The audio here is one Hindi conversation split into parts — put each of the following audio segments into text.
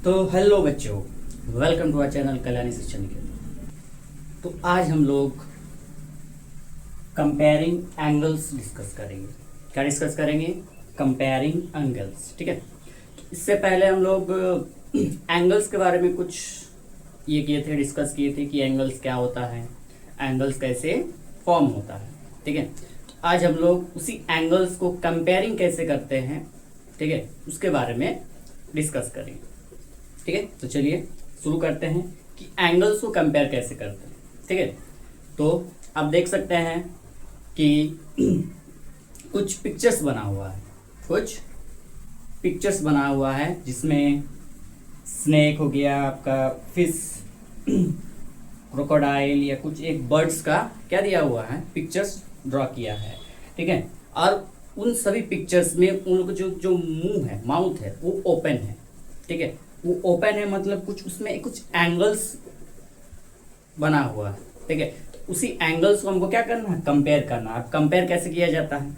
तो हेलो बच्चों, welcome to our channel Kalyani Shiksha Niketan. तो आज हम लोग कंपेयरिंग एंगल्स डिस्कस करेंगे। क्या डिस्कस करेंगे? Comparing angles. ठीक है। इससे पहले हम लोग एंगल्स के बारे में कुछ ये किए थे, डिस्कस किए थे कि एंगल्स क्या होता है, एंगल्स कैसे फॉर्म होता है। ठीक है। आज हम लोग उसी एंगल्स को कंपेयरिंग कैसे करते हैं, ठीक है, उसके बारे में डिस्कस करेंगे। ठीक है। तो चलिए शुरू करते हैं कि एंगल्स को कंपेयर कैसे करते हैं। ठीक है। तो आप देख सकते हैं कि कुछ पिक्चर्स बना हुआ है, कुछ पिक्चर्स बना हुआ है जिसमें स्नेक हो गया, आपका फिश, क्रोकोडाइल या कुछ एक बर्ड्स का क्या दिया हुआ है, पिक्चर्स ड्रॉ किया है। ठीक है। और उन सभी पिक्चर्स में उन लोग जो जो मुंह है, माउथ है, वो ओपन है। ठीक है। वो ओपन है मतलब कुछ उसमें कुछ एंगल्स बना हुआ है। ठीक है। उसी एंगल्स को हमको क्या करना है, कंपेयर करना है। कंपेयर कैसे किया जाता है,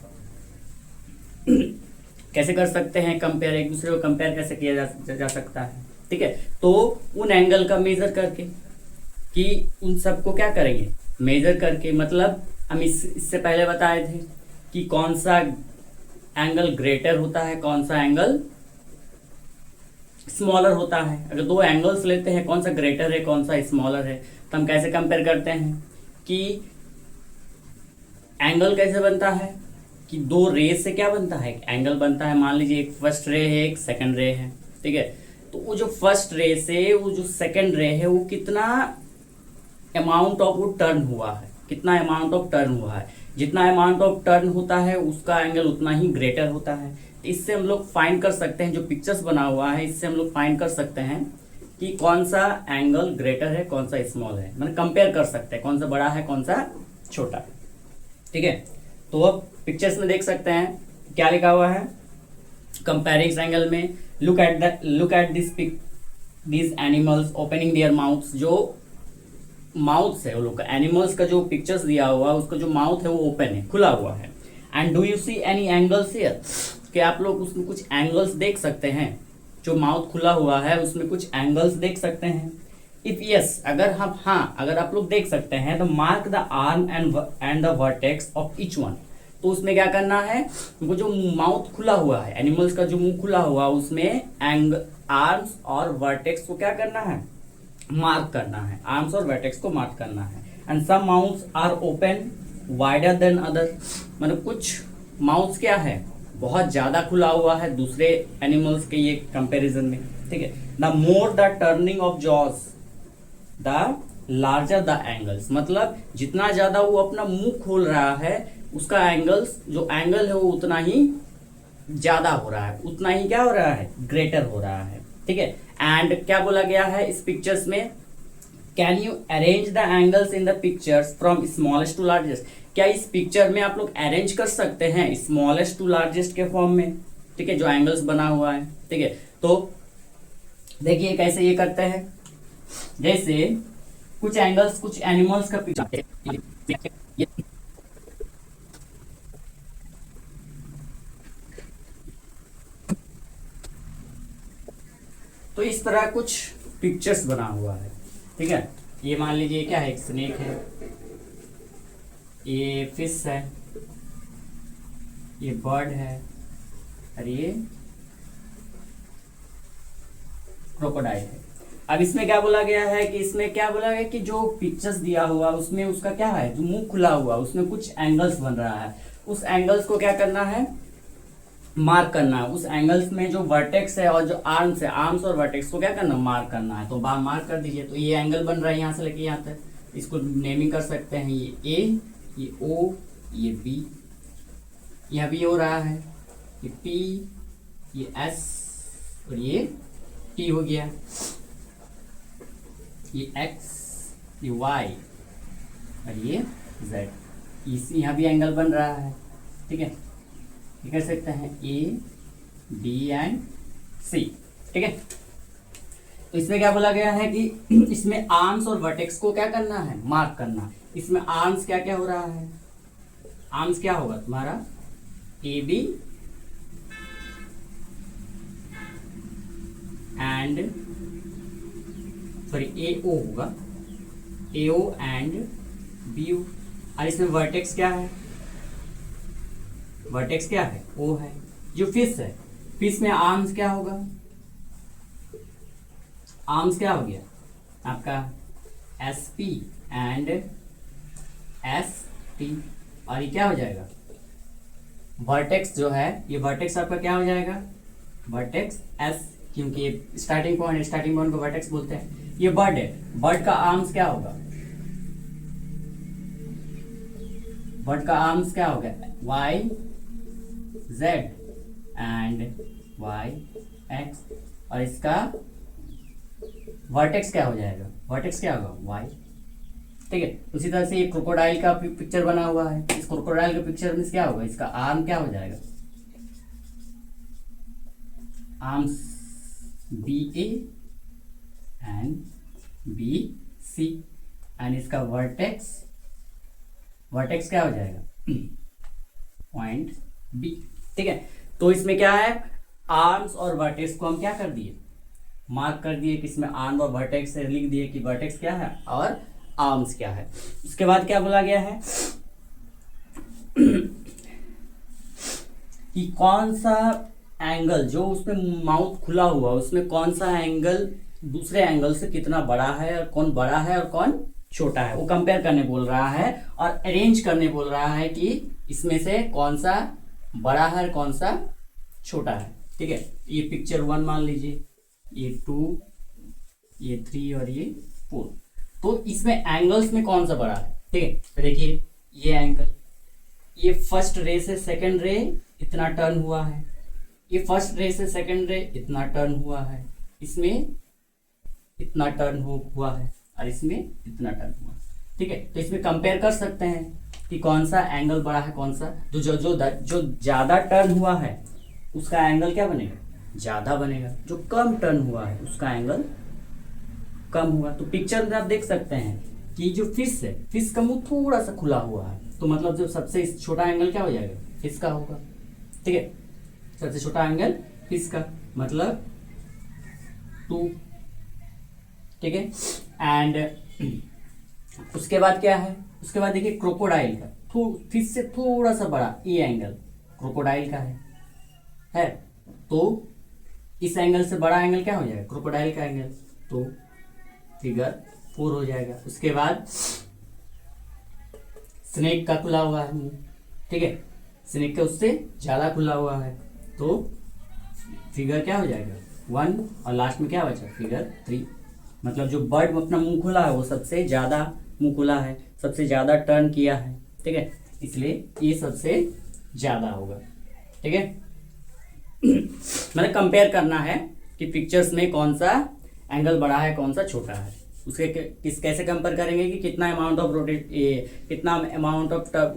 कैसे कर सकते हैं कंपेयर, एक दूसरे को कंपेयर कैसे किया जा सकता है। ठीक है। तो उन एंगल का मेजर करके, कि उन सबको क्या करेंगे, मेजर करके। मतलब हम इससे पहले बताए थे कि कौन सा एंगल ग्रेटर होता है, कौन सा एंगल स्मॉलर होता है। अगर दो एंगल्स लेते हैं, कौन सा ग्रेटर है, कौन सा स्मॉलर है, तो हम कैसे कंपेयर करते हैं कि एंगल कैसे बनता है, कि दो रे से क्या बनता है, एंगल बनता है। मान लीजिए एक फर्स्ट रे है, एक सेकंड रे है। ठीक है। तो वो जो फर्स्ट रे से वो जो सेकंड रे है, वो कितना अमाउंट ऑफ वो टर्न हुआ है, कितना अमाउंट ऑफ टर्न हुआ है। जितना अमाउंट ऑफ टर्न होता है उसका एंगल उतना ही ग्रेटर होता है। इससे हम लोग फाइंड कर सकते हैं, जो पिक्चर्स बना हुआ है इससे हम लोग फाइंड कर सकते हैं कि कौन सा एंगल ग्रेटर है, कौन सा स्मॉल है। मतलब कंपेयर कर सकते हैं कौन सा बड़ा है, कौन सा छोटा है। ठीक है। तो अब पिक्चर्स में देख सकते हैं क्या लिखा हुआ है कंपेयरिंग एंगल में। Look at this animals opening there mouths. जो माउथ है वो लोग का, एनिमल्स का जो पिक्चर्स दिया हुआ है उसका जो माउथ है वो ओपन है, खुला हुआ है। And do you see any angles here, कि आप लोग उसमें कुछ एंगल्स देख सकते हैं। जो माउथ खुला हुआ है उसमें कुछ एंगल्स देख सकते हैं। इफ यस, अगर हम, हाँ, अगर आप लोग देख सकते हैं तो mark the arm and the vertex of each one. तो उसमें क्या करना है, वो जो माउथ खुला हुआ है, एनिमल्स का जो मुंह खुला हुआ, उसमें आर्म्स और वर्टेक्स को क्या करना है, मार्क करना है। आर्म्स और वर्टेक्स को मार्क करना है। And some mouths are open wider than other. मतलब कुछ माउथ्स क्या है, बहुत ज्यादा खुला हुआ है दूसरे एनिमल्स के ये कंपैरिजन में। ठीक है। The more the turning of jaws the larger the angles. मतलब जितना ज्यादा वो अपना मुंह खोल रहा है उसका एंगल्स, जो एंगल है वो उतना ही ज्यादा हो रहा है, उतना ही क्या हो रहा है, ग्रेटर हो रहा है। ठीक है। एंड क्या बोला गया है इस पिक्चर्स में, can you arrange the angles in the pictures from smallest to largest. क्या इस पिक्चर में आप लोग अरेंज कर सकते हैं स्मॉलेस्ट टू लार्जेस्ट के फॉर्म में। ठीक है, जो एंगल्स बना हुआ है। ठीक है। तो देखिए कैसे ये करते हैं। जैसे कुछ एंगल्स, कुछ एनिमल्स का पिक्चर, तो इस तरह कुछ पिक्चर्स बना हुआ है। ठीक है। ये मान लीजिए क्या है, एक स्नेक है, ये फिश है, ये बर्ड है, और ये क्रोकोडाइल है। अब इसमें क्या बोला गया है, कि इसमें क्या बोला गया कि जो पिक्चर्स दिया हुआ उसमें उसका क्या है, जो मुंह खुला हुआ उसमें कुछ एंगल्स बन रहा है। उस एंगल्स को क्या करना है, मार्क करना है। उस एंगल्स में जो वर्टेक्स है और जो आर्म्स है, आर्म्स और वर्टेक्स को क्या करना, मार्क करना है। तो मार्क कर दीजिए। तो ये एंगल बन रहा है यहाँ से लेके यहाँ तक, इसको नेमिंग कर सकते हैं। ये ए, ये ओ, ये बी, यह बी हो रहा है, ये पी, ये एस और ये टी हो गया, ये एक्स, ये वाई और ये जेड। इस यहाँ भी एंगल बन रहा है। ठीक है। ये कर सकते हैं ए, बी एंड सी। ठीक है। तो इसमें क्या बोला गया है कि इसमें आर्म्स और वर्टेक्स को क्या करना है, मार्क करना। इसमें आर्म्स क्या क्या हो रहा है, आर्म्स क्या होगा तुम्हारा, ए बी एंड सॉरी ए ओ होगा, ए ओ एंड बी ओ। और इसमें वर्टेक्स क्या है, वर्टेक्स क्या है, ओ है। जो फिश है, फिश में आर्म्स क्या होगा, आर्म्स क्या हो गया आपका S P and S T. और ये क्या हो जाएगा, वर्टेक्स जो है, ये वर्टेक्स आपका क्या हो जाएगा, वर्टेक्स एस, क्योंकि ये स्टार्टिंग पॉइंट को वर्टेक्स बोलते हैं। ये बर्ड है, बर्ड का आर्म्स क्या होगा, बर्ड का आर्म्स क्या होगा, Y Z and Y X. और इसका वर्टेक्स क्या हो जाएगा, वर्टेक्स क्या होगा, वाई। ठीक है, उसी तरह से ये क्रोकोडाइल का पिक्चर बना हुआ है, इस क्रोकोडाइल के पिक्चर में क्या होगा, इसका आर्म क्या हो जाएगा, arms B A and B C and इसका वर्टेक्स, वर्टेक्स क्या हो जाएगा, पॉइंट बी। ठीक है, तो इसमें क्या है, आर्म्स और वर्टेक्स को हम क्या कर दिए, मार्क कर दिए कि इसमें आर्म और वर्टेक्स से लिख दिए कि वर्टेक्स क्या है और आर्म्स क्या है। उसके बाद क्या बोला गया है कि कौन सा एंगल, जो उसमें माउथ खुला हुआ उसमें कौन सा एंगल दूसरे एंगल से कितना बड़ा है और कौन बड़ा है और कौन छोटा है, वो कंपेयर करने बोल रहा है और अरेंज करने बोल रहा है कि इसमें से कौन सा बड़ा है और कौन सा छोटा है। ठीक है, ये पिक्चर 1 मान लीजिए, ये 2, ये 3 और ये 4। तो इसमें एंगल्स में कौन सा बड़ा है, ठीक है, तो देखिए ये एंगल, ये फर्स्ट रे से सेकंड रे इतना टर्न हुआ है, ये फर्स्ट रे से सेकंड रे इतना टर्न हुआ है, इसमें इतना टर्न हुआ है और इसमें इतना टर्न हुआ। ठीक है, तो इसमें कंपेयर कर सकते हैं कि कौन सा एंगल बड़ा है, कौन सा जो ज्यादा टर्न हुआ है उसका एंगल क्या बनेगा, ज्यादा बनेगा, जो कम टर्न हुआ है उसका एंगल कम हुआ। तो पिक्चर में आप देख सकते हैं कि जो फिश है, फिश का मुंह थोड़ा सा खुला हुआ है, तो मतलब जो सबसे छोटा एंगल क्या हो जाएगा, फिश का होगा। ठीक है, सबसे छोटा एंगल फिश का मतलब 2। ठीक है, एंड उसके बाद क्या है, उसके बाद देखिए क्रोकोडाइल का, फिश से थोड़ा सा बड़ा ये एंगल क्रोकोडाइल का है, तो इस एंगल से बड़ा एंगल क्या हो जाएगा, क्रोकोडाइल का एंगल, तो फिगर 4 हो जाएगा। उसके बाद स्नेक का खुला हुआ है मुंह, ठीक है, स्नेक का उससे ज्यादा खुला हुआ है, तो फिगर क्या हो जाएगा 1 और लास्ट में क्या बचा, फिगर 3। मतलब जो बर्ड अपना मुंह खुला है वो सबसे ज्यादा मुंह खुला है, सबसे ज्यादा टर्न किया है। ठीक है, इसलिए ये सबसे ज्यादा होगा। ठीक है, मतलब कंपेयर करना है कि पिक्चर्स में कौन सा एंगल बड़ा है कौन सा छोटा है। उसके कैसे कंपेयर करेंगे कि कितना अमाउंट ऑफ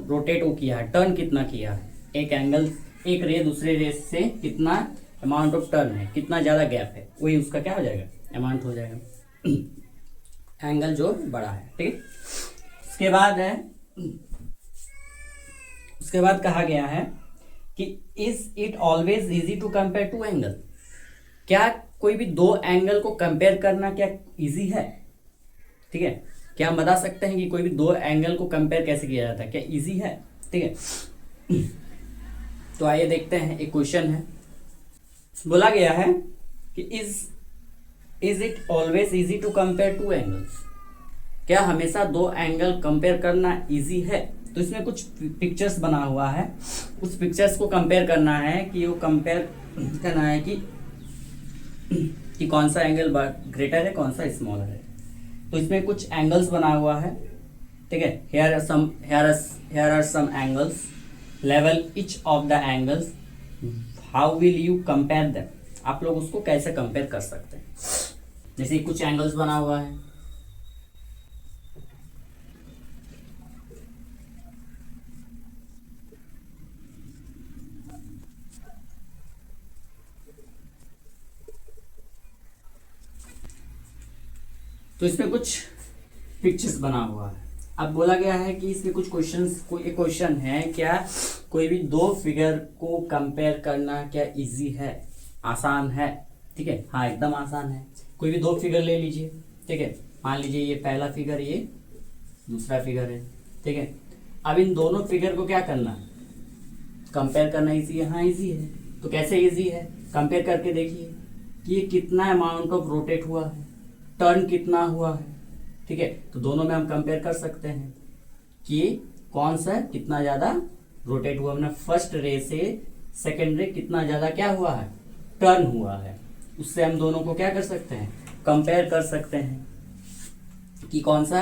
रोटेट वो किया है, टर्न कितना किया है, एक एंगल, एक रे दूसरे रे से कितना अमाउंट ऑफ टर्न है, कितना ज़्यादा गैप है, वही उसका क्या हो जाएगा, अमाउंट हो जाएगा, एंगल जो बड़ा है। ठीक है, उसके बाद है, उसके बाद कहा गया है कि is it always easy to compare two angle, क्या कोई भी दो एंगल को कंपेयर करना क्या इजी है। ठीक है, क्या हम बता सकते हैं कि कोई भी दो एंगल को कंपेयर कैसे किया जाता है, क्या इजी है। ठीक है, तो आइए देखते हैं, एक क्वेश्चन है, बोला गया है कि is it always easy to compare two angles, क्या हमेशा दो एंगल कंपेयर करना इजी है। तो इसमें कुछ पिक्चर्स बना हुआ है, उस पिक्चर्स को कंपेयर करना है कि वो कंपेयर करना है कि कौन सा एंगल ग्रेटर है कौन सा स्मॉलर है। तो इसमें कुछ एंगल्स बना हुआ है। ठीक है, here are some angles, level each of the angles, how will you compare them, आप लोग उसको कैसे कंपेयर कर सकते हैं। जैसे कुछ एंगल्स बना हुआ है, तो इसमें कुछ पिक्चर्स बना हुआ है। अब बोला गया है कि इसमें कुछ क्वेश्चंस, कोई एक क्वेश्चन है, क्या कोई भी दो फिगर को कंपेयर करना क्या इजी है, आसान है। ठीक है, हाँ एकदम आसान है। कोई भी दो फिगर ले लीजिए, ठीक है। मान लीजिए ये पहला फिगर, ये दूसरा फिगर है, ठीक है। अब इन दोनों फिगर को क्या करना, कंपेयर करना इजी है। हाँ इजी है। तो कैसे इजी है, कंपेयर करके देखिए कि ये कितना अमाउंट ऑफ रोटेट हुआ है, टर्न कितना हुआ है, ठीक है। तो दोनों में हम कंपेयर कर सकते हैं कि कौन सा कितना ज्यादा रोटेट हुआ, मतलब फर्स्ट रे से सेकेंड रे कितना ज्यादा क्या हुआ है, टर्न हुआ है। उससे हम दोनों को क्या कर सकते हैं, कंपेयर कर सकते हैं कि कौन सा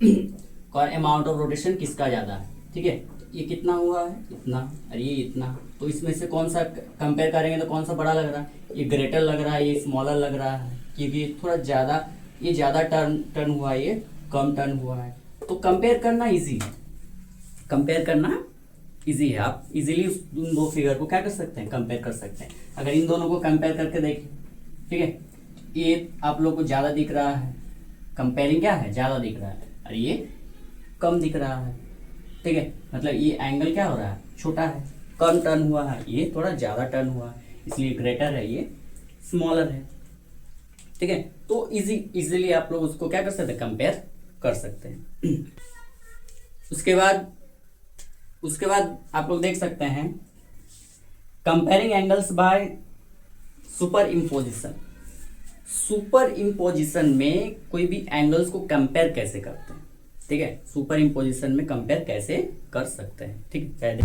कौन अमाउंट ऑफ रोटेशन किसका ज्यादा है, ठीक है। तो ये कितना हुआ है, इतना, और ये इतना, तो इसमें से कौन सा कंपेयर करेंगे तो कौन सा बड़ा लग रहा है, ये ग्रेटर लग रहा है, ये स्मॉलर लग रहा है, क्योंकि थोड़ा ज्यादा, ये ज्यादा टर्न हुआ है, ये कम टर्न हुआ है। तो कंपेयर करना इजी है, कंपेयर करना इजी है। आप इजीली उन दो फिगर को क्या कर सकते हैं, कंपेयर कर सकते हैं। अगर इन दोनों को कंपेयर करके देखें, ठीक है, ये आप लोग को ज्यादा दिख रहा है, कंपेयरिंग क्या है, ज्यादा दिख रहा है, और ये कम दिख रहा है, ठीक है। मतलब ये एंगल क्या हो रहा है, छोटा है, कम टर्न हुआ है, ये थोड़ा ज्यादा टर्न हुआ है, इसलिए ग्रेटर है, ये स्मॉलर है, ठीक है। तो इजीली आप लोग उसको क्या कर सकते हैं, कंपेयर कर सकते हैं। उसके बाद आप लोग देख सकते हैं comparing angles by super imposition. Super imposition में कोई भी एंगल्स को कंपेयर कैसे करते हैं, ठीक है। सुपर इम्पोजिशन में कंपेयर कैसे कर सकते हैं, ठीक है। पहले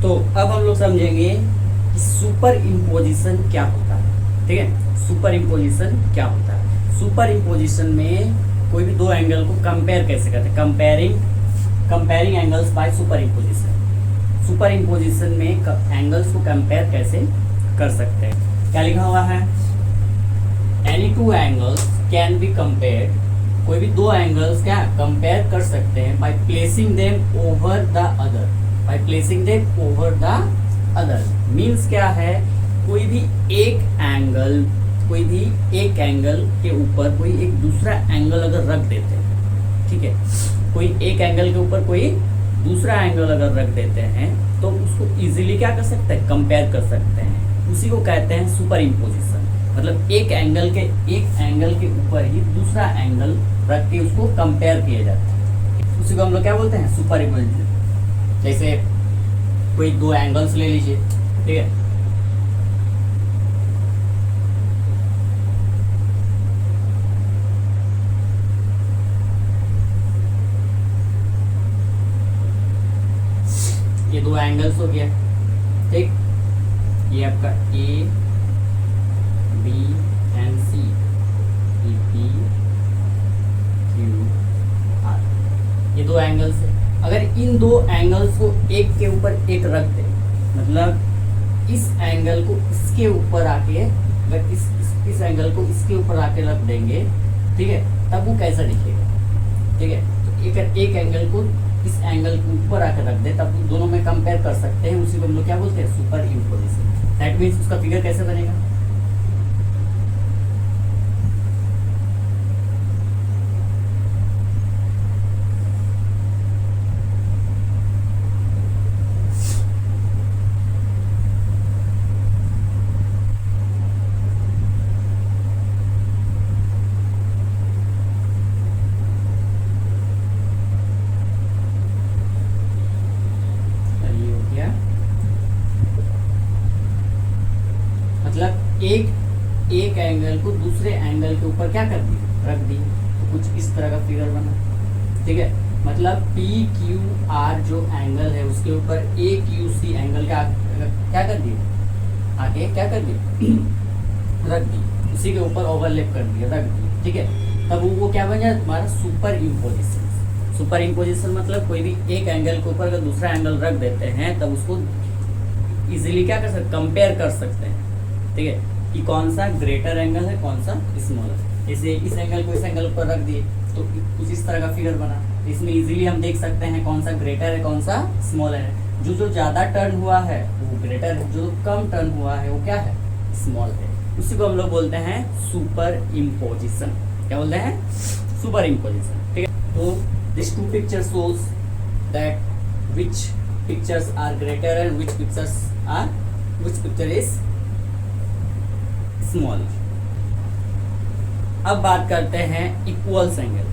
तो अब हम लोग समझेंगे कि सुपर इम्पोजिशन क्या होता है, ठीक है। सुपर इम्पोजिशन क्या होता है, सुपर इम्पोजिशन में कोई भी दो एंगल को कंपेयर कैसे करते हैं, comparing angles by super imposition. Super imposition में एंगल्स को कंपेयर कैसे कर सकते हैं, क्या लिखा हुआ है, any two angles can be compared, कोई भी दो एंगल्स क्या कंपेयर कर सकते हैं by placing them over the other, by placing them over the other. Means क्या है, कोई भी एक एंगल के ऊपर कोई एक दूसरा एंगल अगर रख देते हैं, ठीक है, कोई एक एंगल के ऊपर कोई दूसरा एंगल अगर रख देते हैं तो उसको इजीली क्या कर सकते हैं, कंपेयर कर सकते हैं। उसी को कहते हैं सुपर इम्पोजिशन। मतलब एक एंगल के ऊपर ही दूसरा एंगल रख के उसको कंपेयर किया जाता है, उसी को हम लोग क्या बोलते हैं, सुपर इम्पोजिशन। जैसे कोई दो एंगल्स ले लीजिए, ठीक है, ये दो एंगल्स हो गया, ठीक, ये आपका A B and C, E P Q R, ये दो एंगल्स है। अगर इन दो एंगल्स को एक के ऊपर एक रख दे, मतलब इस एंगल को इसके ऊपर आके, अगर इस एंगल को इसके ऊपर आके रख देंगे, ठीक है, तब वो कैसा दिखेगा, ठीक है। तो एक एंगल को इस एंगल के ऊपर आकर रख दे, तब दोनों में कंपेयर कर सकते हैं। उसी को हम लोग क्या बोलते हैं, सुपर इम्पोजिशन। दैट मीन्स उसका फिगर कैसे बनेगा, मतलब एक एंगल को दूसरे एंगल के ऊपर क्या कर दिया, रख दिया, तो कुछ इस तरह का फिगर बना, ठीक है। मतलब पी क्यू आर जो एंगल है उसके ऊपर ए क्यू सी एंगल का क्या कर दिया, आगे क्या कर दिया, रख दिया, उसी के ऊपर ओवरलैप कर दिया, रख दिया, ठीक है। तब वो क्या बन जाए, तुम्हारा सुपर इम्पोजिशन। सुपर इम्पोजिशन मतलब कोई भी एक एंगल के ऊपर अगर दूसरा एंगल रख देते हैं तब उसको इजीली क्या कर सकते, कंपेयर कर सकते हैं, ठीक है, कि कौन सा ग्रेटर एंगल है, कौन सा स्मॉलर। जैसे इस एंगल को इस एंगल पर रख दिए तो कुछ इस तरह का फिगर बना। इसमें इजीली हम देख सकते हैं कौन सा ग्रेटर है, कौन सा स्मॉलर है। जो ज्यादा टर्न हुआ है वो ग्रेटर है, जो कम टर्न हुआ है वो क्या है, स्मॉल है। उसी को हम लोग बोलते हैं सुपर इम्पोजिशन। क्या बोलते हैं, सुपर इम्पोजिशन, ठीक है। तो this two picture shows that which pictures are greater and which picture is small. अब बात करते हैं इक्वल्स एंगल।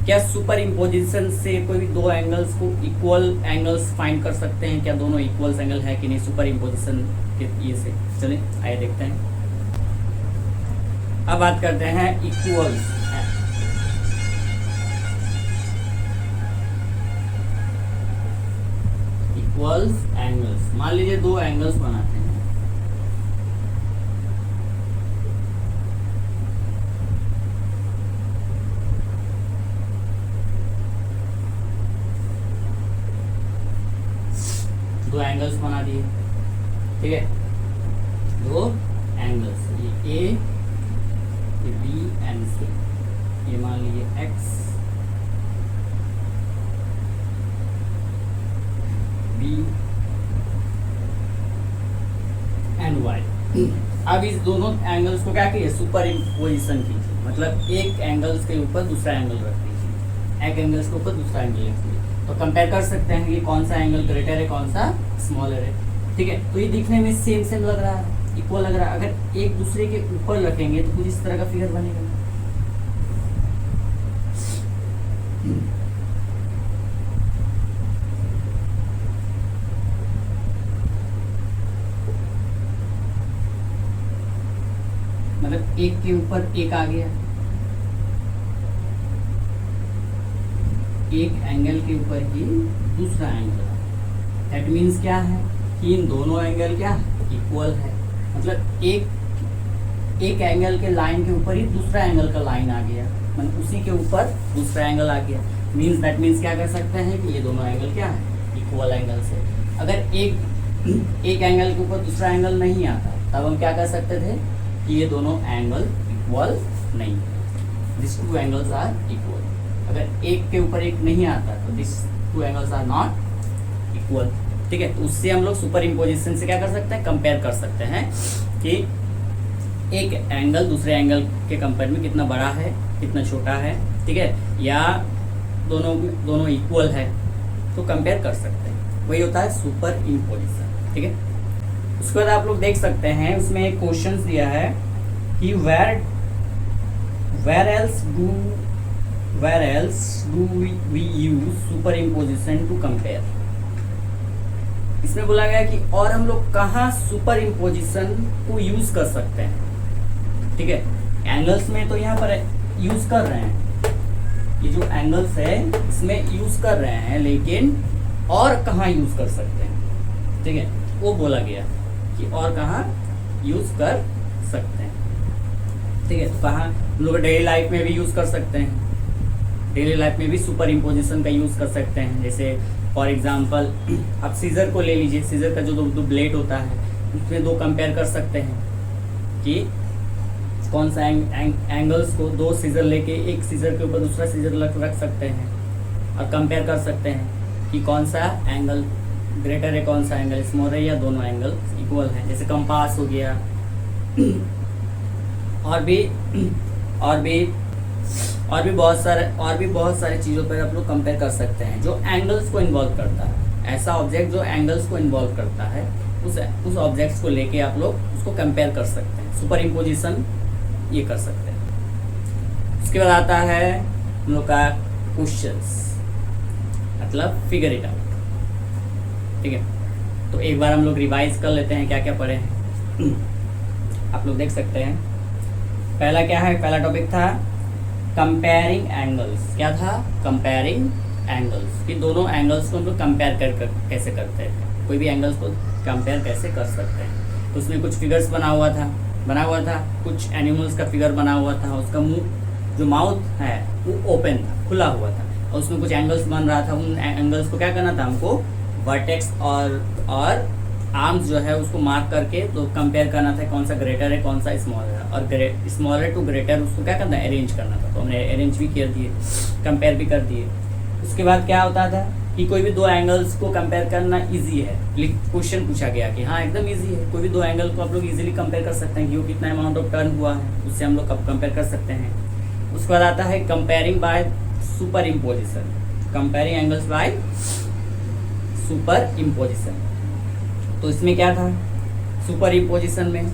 क्या सुपर इम्पोजिशन से कोई भी दो एंगल्स को इक्वल एंगल्स फाइंड कर सकते हैं? क्या दोनों इक्वल्स एंगल है कि नहीं सुपर इम्पोजिशन के ये से? चलिए आइए देखते हैं। अब बात करते हैं इक्वल्स। इक्वल्स एंगल्स, मान लीजिए दो एंगल्स बनाते हैं। दो एंगल्स बना दिए, ठीक है, दो एंगल्स, ये ए, ये बी एंड सी। ये मान लीजिए एक्स, बी एंड वाई। अब इस दोनों एंगल्स को क्या कीजिए? सुपर इम्पोजिशन कीजिए, मतलब एक एंगल्स के ऊपर दूसरा एंगल रख दीजिए, एक एंगल्स के ऊपर दूसरा एंगल रख दीजिए। तो कंपेयर कर सकते हैं कि कौन सा एंगल ग्रेटर है, कौन सा स्मॉलर है, ठीक है। तो ये दिखने में सेम सेम लग रहा है, इक्वल लग रहा है। अगर एक दूसरे के ऊपर रखेंगे तो कुछ इस तरह का फिगर बनेगा। मतलब एक के ऊपर एक आ गया, एक एंगल के ऊपर ही दूसरा एंगल। दैट मीन्स क्या है कि इन दोनों एंगल क्या इक्वल है। मतलब एक एंगल के लाइन के ऊपर ही दूसरा एंगल का लाइन आ गया, मतलब उसी के ऊपर दूसरा एंगल आ गया। दैट मीन्स क्या कर सकते हैं कि ये दोनों एंगल क्या है इक्वल एंगल से। अगर एक एंगल के ऊपर दूसरा एंगल नहीं आता तब हम क्या कर सकते थे कि ये दोनों एंगल इक्वल नहीं है, this two angles are equal. अगर एक के ऊपर एक नहीं आता तो this two angles are not equal, ठीक है। तो उससे हम लोग सुपर इम्पोजिशन से क्या कर सकते हैं? कंपेयर कर सकते हैं कि एक एंगल दूसरे एंगल के कंपेयर में कितना बड़ा है, कितना छोटा है, ठीक है, या दोनों इक्वल है, तो कंपेयर कर सकते हैं। वही होता है सुपर इम्पोजिशन, ठीक है। उसके बाद आप लोग देख सकते हैं उसमें एक क्वेश्चन दिया है कि where else do we use superimposition to compare। इसमें बोला गया कि और हम लोग कहाँ सुपर इम्पोजिशन को यूज कर सकते हैं, ठीक है। एंगल्स में तो यहाँ पर यूज कर रहे हैं, ये जो एंगल्स है इसमें यूज कर रहे हैं, लेकिन और कहाँ यूज कर सकते हैं, ठीक है, वो बोला गया कि और कहाँ यूज कर सकते हैं, ठीक है। तो कहाँ हम लोग डेली लाइफ में भी यूज कर सकते हैं, डेली लाइफ में भी सुपर इम्पोजिशन का यूज कर सकते हैं। जैसे फॉर एग्जांपल आप सीजर को ले लीजिए, सीजर का जो दो ब्लेड होता है उसमें दो कंपेयर कर सकते हैं कि कौन सा एंगल्स को दो सीजर लेके एक सीजर के ऊपर दूसरा सीजर रख सकते हैं और कंपेयर कर सकते हैं कि कौन सा एंगल ग्रेटर है, कौन सा एंगल स्मॉलर है, या दोनों एंगल इक्वल हैं। जैसे कंपास हो गया और भी बहुत सारे चीज़ों पर आप लोग कंपेयर कर सकते हैं जो एंगल्स को इन्वॉल्व करता है। ऐसा ऑब्जेक्ट जो एंगल्स को इन्वॉल्व करता है उस ऑब्जेक्ट्स को लेके आप लोग उसको कंपेयर कर सकते हैं, सुपर इम्पोजिशन ये कर सकते हैं। उसके बाद आता है हम लोग का क्वेश्चंस, मतलब फिगर इट आउट, ठीक है। तो एक बार हम लोग रिवाइज कर लेते हैं क्या क्या पढ़े हैं। आप लोग देख सकते हैं पहला क्या है, पहला टॉपिक था कंपेयरिंग एंगल्स। क्या था? कंपेयरिंग एंगल्स, कि दोनों एंगल्स को हम लोग कंपेयर कर कैसे करते हैं, कोई भी एंगल्स को कंपेयर कैसे कर सकते हैं। तो उसमें कुछ फिगर्स बना हुआ था, कुछ एनिमल्स का फिगर बना हुआ था, उसका मुंह जो माउथ है वो ओपन था, खुला हुआ था, और उसमें कुछ एंगल्स बन रहा था। उन एंगल्स को क्या करना था हमको, वर्टेक्स और आर्म्स जो है उसको मार्क करके तो कंपेयर करना था कौन सा ग्रेटर है कौन सा स्मॉलर है, और स्मॉलर टू ग्रेटर उसको क्या करना है, अरेंज करना था। तो हमने अरेंज भी कर दिए, कंपेयर भी कर दिए। उसके बाद क्या होता था कि कोई भी दो एंगल्स को कंपेयर करना इजी है। क्वेश्चन पूछा गया कि हाँ एकदम इजी है, कोई भी दो एंगल को आप लोग इजीली कंपेयर कर सकते हैं कि वो कितना अमाउंट ऑफ टर्न हुआ है, उससे हम लोग कंपेयर कर सकते हैं। उसके बाद आता है comparing by super imposition, comparing angles by super imposition. तो इसमें क्या था, सुपर इम्पोजिशन में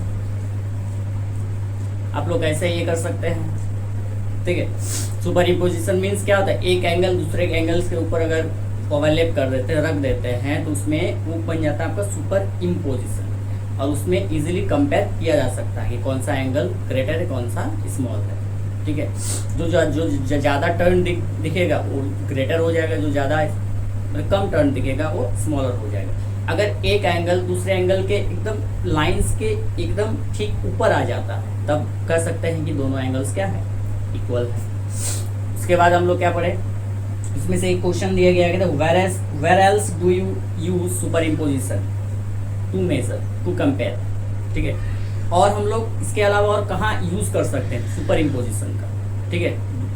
आप लोग ऐसे ये कर सकते हैं, ठीक है। सुपर इम्पोजिशन मीन्स क्या होता है, एक एंगल दूसरे एंगल्स के ऊपर अगर ओवरलैप कर देते हैं, रख देते हैं, तो उसमें वो बन जाता है आपका सुपर इम्पोजिशन, और उसमें इजीली कंपेयर किया जा सकता है कि कौन सा एंगल ग्रेटर है, कौन सा स्मॉल है, ठीक है। जो ज़्यादा टर्न दिखेगा वो ग्रेटर हो जाएगा, जो ज़्यादा मतलब कम टर्न दिखेगा वो स्मॉलर हो जाएगा। अगर एक एंगल दूसरे एंगल के एकदम लाइंस के एकदम ठीक ऊपर आ जाता है, तब कह सकते हैं कि दोनों एंगल्स क्या है, इक्वल है। उसके बाद हम लोग क्या पढ़े, इसमें से एक क्वेश्चन दिया गया है, where else do you use superimposition to measure to compare, ठीक है। और हम लोग इसके अलावा और कहाँ यूज़ कर सकते हैं सुपर इम्पोजिशन का, ठीक है,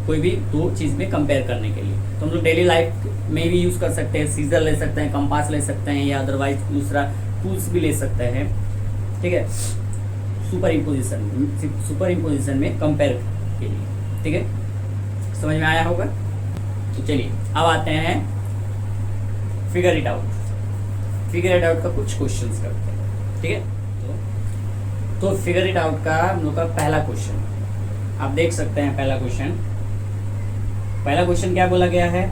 कोई भी दो चीज़ में कंपेयर करने के लिए। तो हम लोग डेली लाइफ में भी यूज़ कर सकते हैं, सीजर ले सकते हैं, कंपास ले सकते हैं, या अदरवाइज दूसरा टूल्स भी ले सकते हैं, ठीक है, सुपर इम्पोजिशन में कंपेयर के लिए, ठीक है। समझ में आया होगा। तो चलिए अब आते हैं फिगर इट आउट का कुछ क्वेश्चंस करते हैं, ठीक है। तो फिगर इट आउट का हम लोग का पहला क्वेश्चन आप देख सकते हैं। पहला क्वेश्चन क्या बोला गया है,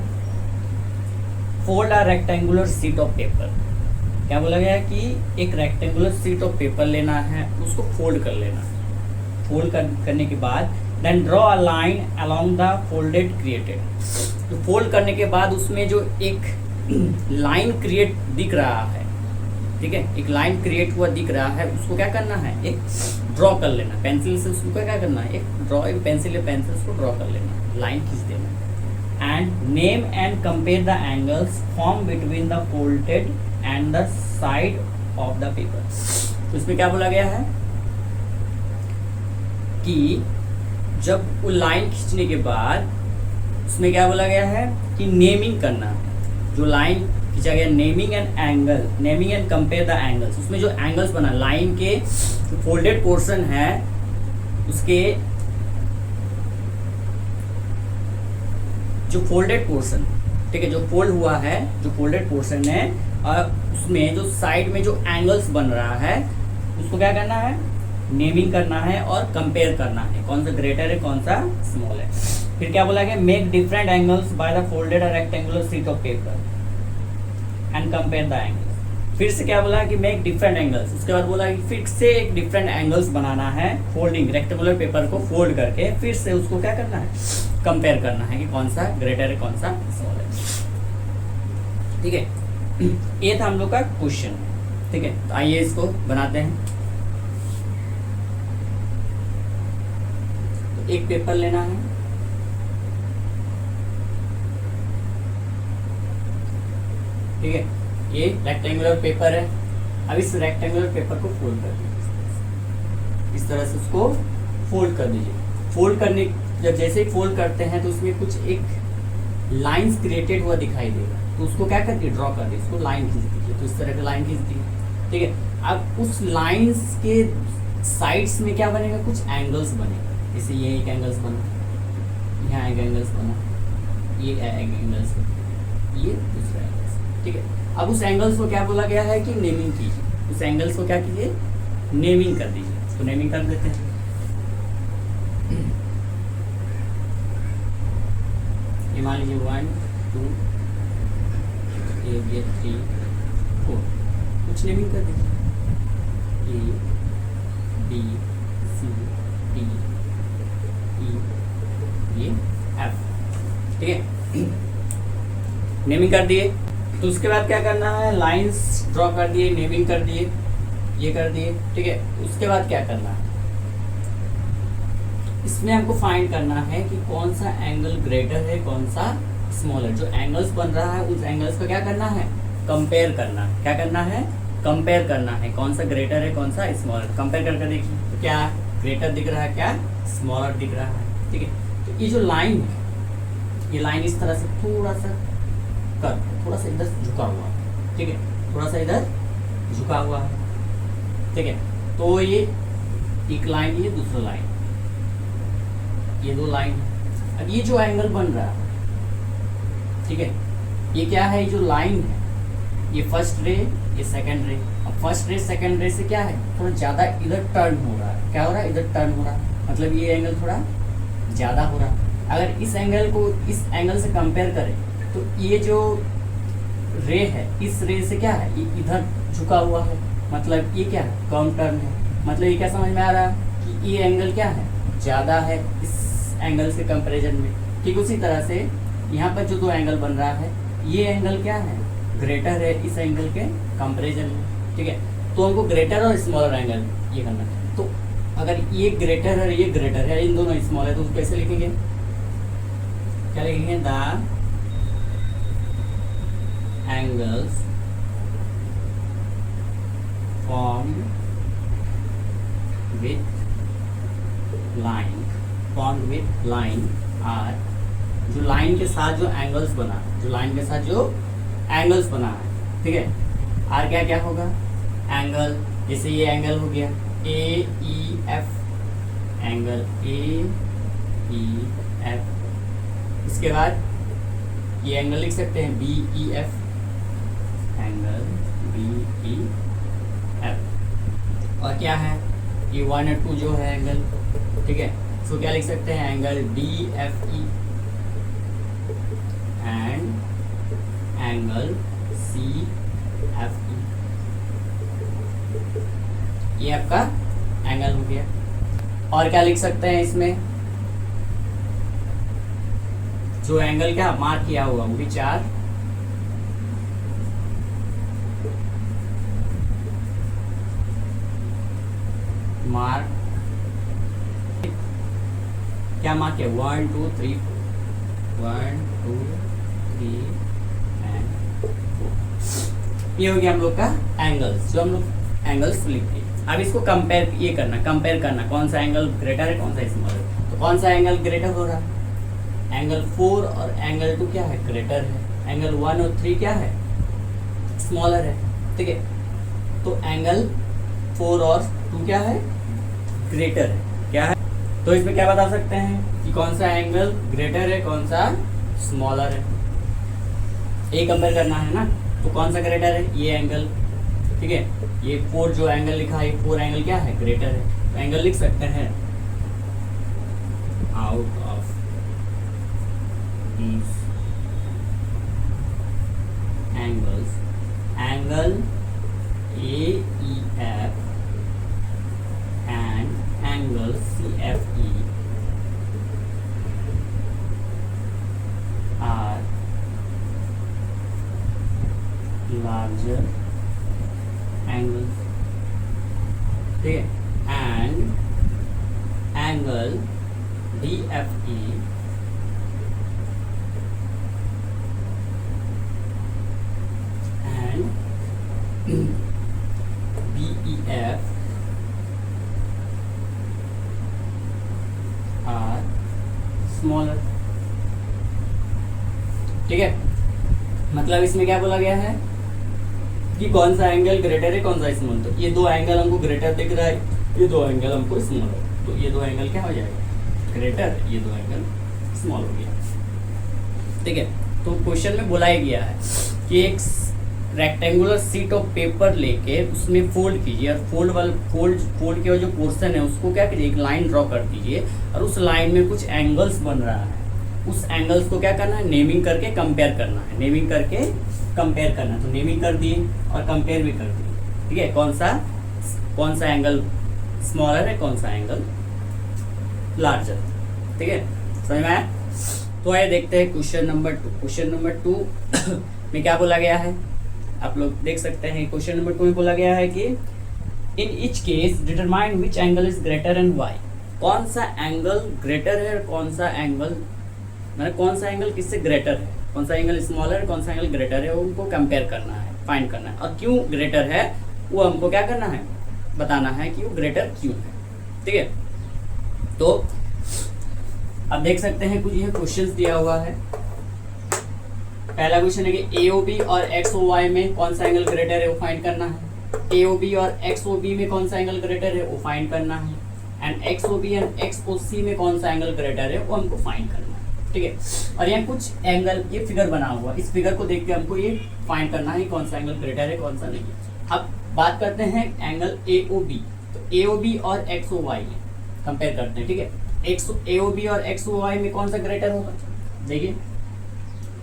fold a rectangular sheet of paper. क्या बोला गया है कि एक रेक्टेंगुलर शीट ऑफ पेपर लेना है, उसको फोल्ड कर लेना है। फोल्ड करने के बाद then draw a line along the folded created. तो फोल्ड करने के बाद उसमें जो एक लाइन क्रिएट दिख रहा है, ठीक है, एक लाइन क्रिएट हुआ दिख रहा है, उसको क्या करना है, एक ड्रॉ कर लेना पेंसिल से। उसको क्या करना है, एक पेंसिल उसको ड्रॉ कर लेना, लाइन खींच देना। And name and compare the angles form between the folded and the side of the paper. तो इसमें क्या बोला गया है कि जब वो लाइन खींचने के बाद उसमें क्या बोला गया है कि नेमिंग करना है। जो लाइन खींचा गया, naming and compare the angles. उसमें जो एंगल्स बना लाइन के जो फोल्डेड पोर्शन है उसके जो फोल्डेड पोर्शन, ठीक है, जो फोल्ड हुआ है, जो फोल्डेड पोर्शन है, और उसमें जो साइड में जो एंगल्स बन रहा है उसको क्या करना है, नेमिंग करना है और कंपेयर करना है, कौन सा ग्रेटर है कौन सा स्मॉल है। फिर क्या बोला गया, make different angles by the folded rectangular sheet of paper and compare the angles. फिर से क्या बोला कि मेक डिफरेंट एंगल्स। उसके बाद बोला कि फिर से एक डिफरेंट एंगल्स बनाना है, फोल्डिंग रेक्टेंगुलर पेपर को फोल्ड करके फिर से उसको क्या करना है, कंपेयर करना है कि कौन सा ग्रेटर है कौन सा स्मॉल है, ठीक है। ये था हम लोग का क्वेश्चन, ठीक है। तो आइए इसको बनाते हैं। तो एक पेपर लेना है, ठीक है, ये रेक्टेंगुलर पेपर है। अब इस रेक्टेंगुलर पेपर को फोल्ड कर दीजिए, इस तरह से उसको फोल्ड कर दीजिए। फोल्ड करने जब जैसे ही फोल्ड करते हैं तो उसमें कुछ एक लाइंस क्रिएटेड हुआ दिखाई देगा, तो उसको क्या करती है, ड्रॉ कर दीजिए, उसको लाइन खींच दीजिए। तो इस तरह की लाइन खींच दी, ठीक है। अब उस लाइंस के साइड्स में क्या बनेगा, कुछ एंगल्स बनेगा। जैसे ये एक एंगल्स बना, यहाँ एक एंगल्स बना, ये एक एंगल्स, ये दूसरा एंगल्स, ठीक है। अब उस एंगल्स को क्या बोला गया है कि नेमिंग कीजिए। उस एंगल्स को क्या कीजिए, नेमिंग कर दीजिए। तो नेमिंग कर देते हैं। ये मान लीजिए 1 2 ये 3 4, कुछ नेमिंग कर दीजिए, A B C D E ये एफ, ठीक है। नेमिंग कर दिए। तो उसके बाद क्या करना है, लाइंस ड्रॉ कर दिए, नेमिंग कर दिए, ये कर दिए, ठीक है। उसके बाद क्या करना है, इसमें हमको फाइंड करना है कि कौन सा एंगल ग्रेटर है कौन सा स्मॉलर। जो एंगल्स बन रहा है उस एंगल्स को क्या करना है, कंपेयर करना है। क्या करना है, कंपेयर करना है, कौन सा ग्रेटर है कौन सा स्मॉलर। कंपेयर करके देखिए तो क्या ग्रेटर दिख रहा है, क्या स्मॉलर दिख रहा है, ठीक है। तो ये जो लाइन है, ये लाइन इस तरह से थोड़ा सा कर, थोड़ा सा इधर झुका हुआ, ठीक है, थोड़ा सा इधर झुका हुआ है, ठीक है। तो ये एक लाइन, ये दूसरा लाइन, ये दो लाइन। अब ये जो एंगल बन रहा है, ठीक है, ये क्या है, ये जो लाइन है, ये फर्स्ट रे, ये सेकंड रे। अब फर्स्ट रे सेकंड रे से क्या है, थोड़ा ज़्यादा इधर टर्न हो रहा है। क्या हो रहा है, इधर टर्न हो रहा है। मतलब ये एंगल थोड़ा ज़्यादा हो रहा है। अगर इस एंगल को इस एंगल से कंपेयर करें तो ये जो रे है इस रे से क्या है, ये इधर झुका हुआ है, मतलब ये क्या है, कर्व टर्न है। मतलब ये क्या समझ में आ रहा है कि ये एंगल क्या है, ज़्यादा है इस एंगल से कंपेरिजन में। ठीक उसी तरह से यहाँ पर जो दो एंगल बन रहा है ये एंगल क्या है, ग्रेटर है इस एंगल के कंपेरिजन में। ठीक है, तो हमको ग्रेटर और स्मॉलर एंगल ये करना है। तो अगर ये ग्रेटर है, ये ग्रेटर है, इन दोनों स्मॉल है, तो कैसे लिखेंगे, क्या लिखेंगे, the angles formed with line are, जो लाइन के साथ जो एंगल्स बना है, जो लाइन के साथ जो एंगल्स बना है, ठीक है, आर क्या क्या होगा, एंगल, जैसे ये एंगल हो गया A E F, angle A E F, इसके बाद ये एंगल लिख सकते हैं B E F, angle B E F, और क्या है ये 1 और 2 जो है एंगल, ठीक है, तो क्या लिख सकते हैं, angle D F E and angle C F E, ये आपका एंगल हो गया। और क्या लिख सकते हैं इसमें, जो एंगल क्या मार्क किया हुआ वो भी 4, मार्क, क्या मार्क है, 1 2 3 1 2 3 एंड 4, ये हो गया हम लोग का एंगल्स, जो हम लोग एंगल्स लिख दिए। अब इसको कंपेयर ये करना, कंपेयर करना कौन सा एंगल ग्रेटर है कौन सा स्मॉलर है। तो कौन सा एंगल ग्रेटर हो रहा है, एंगल 4 और एंगल 2 क्या है, ग्रेटर है, एंगल 1 और 3 क्या है, स्मॉलर है, ठीक है। तो एंगल 4 और 2 क्या है, ग्रेटर है, क्या है। तो इसमें क्या बता सकते हैं कि कौन सा एंगल ग्रेटर है कौन सा स्मॉलर है, ये कंपेयर करना है ना। तो कौन सा ग्रेटर है, ये एंगल, ठीक है, ये 4 जो एंगल लिखा है 4 एंगल क्या है, ग्रेटर है। तो एंगल लिख सकते हैं out of these angles, angle A E F and angle CFE are larger angles, ठीक है, and angle DFE and BEF smaller, ठीक है। मतलब इसमें क्या बोला गया है कि कौन सा एंगल ग्रेटर है कौन सा स्मॉल। तो ये दो एंगल हमको ग्रेटर दिख रहा है, ये दो एंगल हमको स्मॉल है, तो ये दो एंगल क्या हो जाएगा, ग्रेटर, ये दो एंगल स्मॉल हो गया, ठीक है। तो क्वेश्चन में बोला ही गया है कि एक रेक्टेंगुलर शीट ऑफ पेपर लेके उसमें फोल्ड कीजिए और फोल्ड के जो पोर्शन है उसको क्या कीजिए, एक लाइन ड्रॉ कर दीजिए और उस लाइन में कुछ एंगल्स बन रहा है, उस एंगल्स को क्या करना है, नेमिंग करके कंपेयर करना है, नेमिंग करके कंपेयर करना है। तो नेमिंग कर दिए और कंपेयर भी कर दिए, ठीक है। कौन सा एंगल स्मॉलर है कौन सा एंगल लार्जर, ठीक है, समझ में आया। तो आइए देखते हैं क्वेश्चन नंबर 2। क्वेश्चन नंबर 2 में क्या बोला गया है, आप लोग देख सकते हैं। क्वेश्चन नंबर 2 में बोला गया है कि in each case determine which angle is greater and why, कौन सा एंगल ग्रेटर है और कौन सा एंगल, मतलब कौन सा एंगल किससे ग्रेटर है, कौन सा एंगल स्मॉलर है कौन सा एंगल ग्रेटर है, उनको कंपेयर करना है, फाइंड करना है। और क्यों ग्रेटर है वो हमको क्या करना है, बताना है कि वो ग्रेटर क्यों है, ठीक है। तो अब देख सकते हैं कुछ ये क्वेश्चंस दिया हुआ है। पहला क्वेश्चन है कि AOB और XOY में कौन सा एंगल ग्रेटर है वो फाइंड करना है। AOB और XOB में कौन सा एंगल ग्रेटर है वो फाइंड करना है। एंड XOB एंड XOC में कौन सा एंगल ग्रेटर है वो हमको फाइंड करना है, ठीक है। और यहाँ कुछ एंगल, ये फिगर बना हुआ, इस फिगर को देख के हमको ये फाइंड करना है कौन सा एंगल ग्रेटर है कौन सा नहीं है। अब बात करते हैं एंगल AOB। तो AOB और XOY में कंपेयर करते हैं, ठीक है। एक्स ए ओ बी और एक्स ओ वाई में कौन सा ग्रेटर होगा, देखिए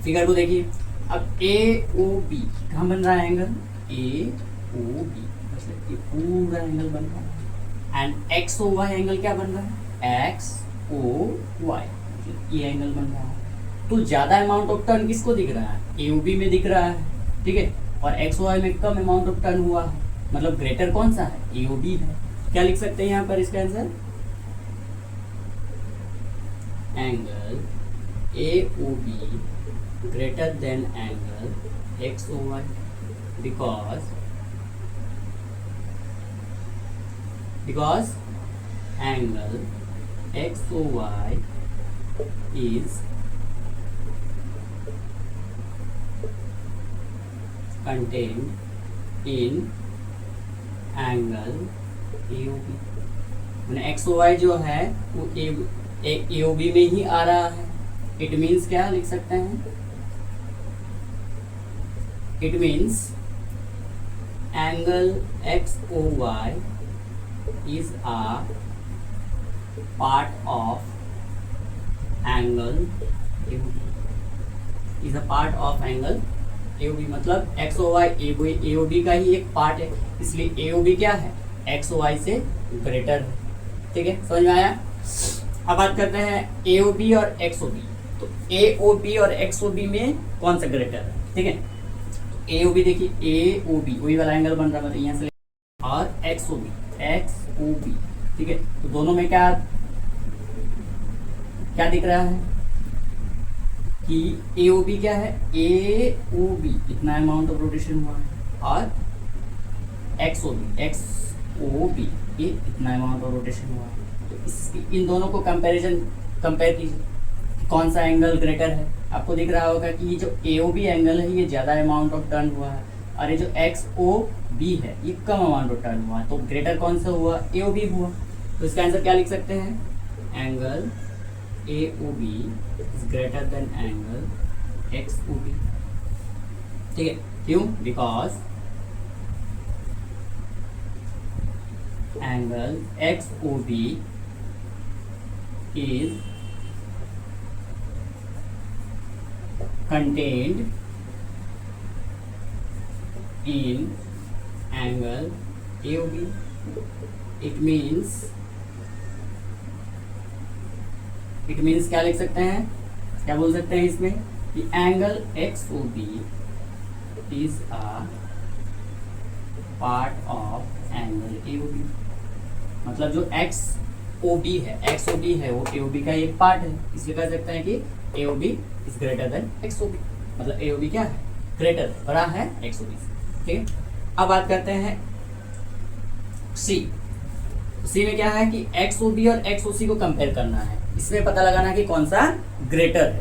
फिगर को देखिए। अब ए ओ बी कहाँ बन रहा है एंगल, ए ओ बी मतलब ये पूरा एंगल बन रहा है, and X O Y angle क्या बन रहा है, एक्स ओ वाई मतलब ये एंगल बन रहा है। तो ज्यादा अमाउंट ऑफ टर्न किसको दिख रहा है, ए ओ बी में दिख रहा है, ठीक है, और एक्स ओ वाई में कम अमाउंट ऑफ टर्न हुआ है, मतलब ग्रेटर कौन सा है, ए ओ बी है। क्या लिख सकते हैं यहाँ पर इसका answer, angle A O B greater than angle XOY because angle XOY is contained in angle AOB। मैंने XOY जो है वो AOB में ही आ रहा है। इट मीन्स क्या लिख सकते हैं, it means angle XOY is a part of angle AOB, is a part of angle AOB मतलब XOY AOB का ही एक पार्ट है, इसलिए AOB क्या है, XOY से ग्रेटर है, ठीक है, समझ में आया। अब बात करते हैं AOB और XOB। तो AOB और XOB में कौन सा ग्रेटर है, ठीक है। AOB देखिए, AOB वही वाला एंगल बन रहा है यहाँ से, और XOB ठीक है। तो दोनों में क्या क्या दिख रहा है कि AOB क्या है, AOB इतना अमाउंट ऑफ रोटेशन हुआ है, और XOB ये इतना अमाउंट ऑफ रोटेशन हुआ है। तो इन दोनों को कंपेयर कीजिए, कौन सा एंगल ग्रेटर है। आपको दिख रहा होगा कि ये जो AOB एंगल है ये ज़्यादा अमाउंट ऑफ टर्न हुआ है, और ये जो XOB है ये कम अमाउंट ऑफ टर्न हुआ है, तो ग्रेटर कौन सा हुआ, AOB हुआ। तो इसका आंसर क्या लिख सकते हैं, angle AOB is greater than angle XOB, ठीक है। क्यों, because angle XOB is contained in angle AOB। it means क्या लिख सकते हैं, क्या बोल सकते हैं इसमें कि angle XOB is a part of angle AOB, मतलब जो XOB है वो AOB का एक पार्ट है, इसलिए कह सकते हैं कि AOB is greater than XOB, मतलब AOB क्या है, ग्रेटर बड़ा है XOB से, ठीक है। अब बात करते हैं C में क्या है कि XOB और XOC को कंपेयर करना है, इसमें पता लगाना कि कौन सा ग्रेटर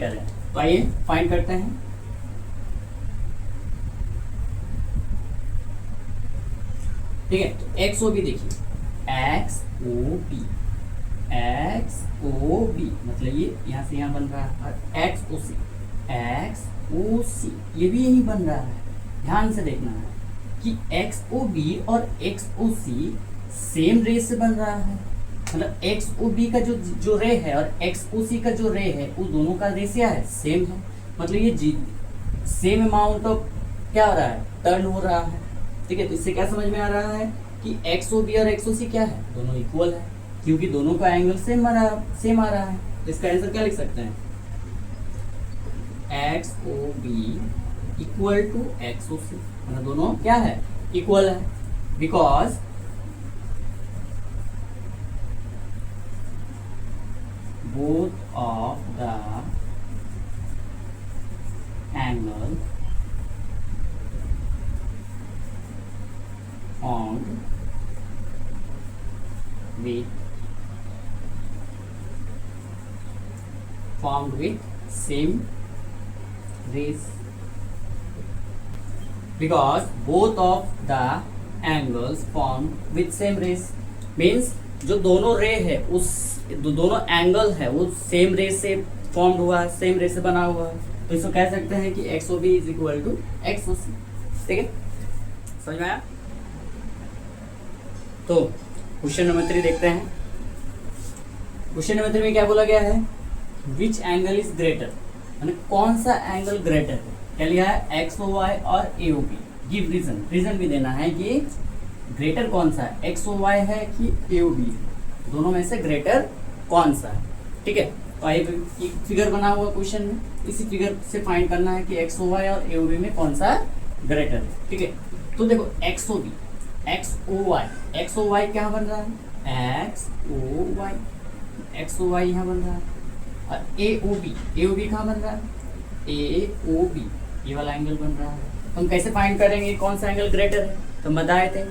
है, तो आइए फाइंड करते हैं। ठीक है, तो XOB देखिए, XOB मतलब ये यहाँ से यहाँ बन रहा है, और XOC ये भी यही बन रहा है। ध्यान से देखना है कि XOB और XOC सेम रे से बन रहा है, मतलब XOB का जो रे है और XOC का जो रे है वो दोनों का रेस क्या है, सेम है, मतलब ये सेम अमाउंट ऑफ क्या हो रहा है, टर्न हो रहा है, ठीक है। तो इससे क्या समझ में आ रहा है कि XOB और XOC क्या है, दोनों इक्वल है, क्योंकि दोनों का एंगल सेम आ रहा है। तो इसका आंसर क्या लिख सकते हैं, XOB इक्वल टू XOC, मतलब दोनों क्या है, इक्वल है, because both of the angle formed with same rays, because both of the angles formed with same rays means जो दोनों रे है उस दोनों एंगल है वो सेम रे से फॉर्म्ड हुआ है, सेम रे से बना हुआ है, तो इसको कह सकते हैं कि XOB is equal to XOC, ठीक है, समझ में आया। तो क्वेश्चन नंबर 3 देखते हैं। क्वेश्चन नंबर 3 में क्या बोला गया है, विच एंगल इज ग्रेटर, यानी कौन सा एंगल ग्रेटर है। क्या लिया है, एक्स ओ वाई और A O B. Give reason, reason भी देना है कि ग्रेटर कौन सा है, एक्स ओ वाई है कि ए ओ बी है, दोनों में से ग्रेटर कौन सा है। ठीक है, तो आइए एक फिगर बना हुआ क्वेश्चन में, इसी फिगर से फाइंड करना है कि एक्स ओ वाई और ए ओ बी में कौन सा ग्रेटर है। ठीक है, तो देखो X O B, X O Y क्या बन रहा है, एक्स ओ वाई यहाँ बन रहा है, और ए ओ बी कहाँ बन रहा है, ए ओ बी, ये वाला एंगल बन रहा है। तो हम कैसे फाइंड करेंगे कौन सा एंगल ग्रेटर है, तो हम बताए थे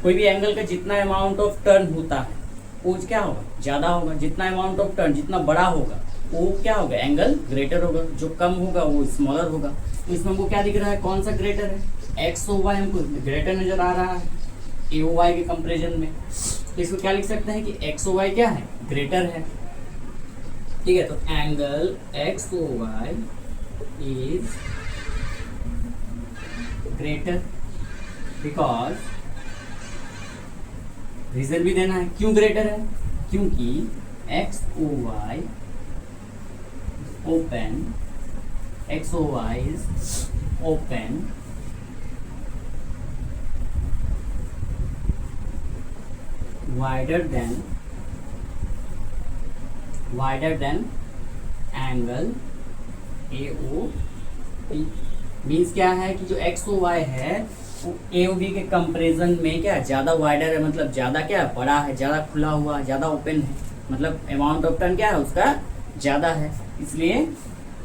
कोई भी एंगल का जितना अमाउंट ऑफ टर्न होता है वो क्या होगा, ज़्यादा होगा। जितना अमाउंट ऑफ टर्न जितना बड़ा होगा वो क्या होगा, एंगल ग्रेटर होगा। जो कम होगा वो स्मॉलर होगा। तो इसमें हमको क्या दिख रहा है, कौन सा ग्रेटर है, एक्स ओ वाई हमको ग्रेटर नजर आ रहा है ए ओ वाई के कंपेरिजन में। तो इसको क्या लिख सकते हैं कि एक्स ओ वाई क्या है, ग्रेटर है। ठीक है, तो angle X O Y is greater because, reason भी देना है क्यों ग्रेटर है, क्योंकि X O Y open, X O Y is open wider than angle AOB। Means क्या है कि जो एक्स ओ वाई है वो AOB के कंपेरिजन में क्या ज़्यादा वाइडर है, मतलब ज़्यादा क्या बड़ा है, ज़्यादा खुला हुआ, ज़्यादा ओपन है, मतलब अमाउंट ऑफ टर्न क्या है उसका ज़्यादा है, इसलिए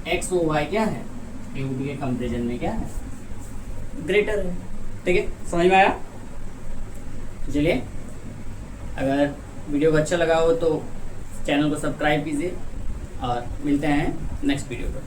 एक्स ओ वाई क्या है AOB के कंपेरिजन में क्या है, ग्रेटर है। ठीक है, समझ में आया। चलिए, अगर वीडियो को अच्छा लगा हो तो चैनल को सब्सक्राइब कीजिए और मिलते हैं नेक्स्ट वीडियो पर।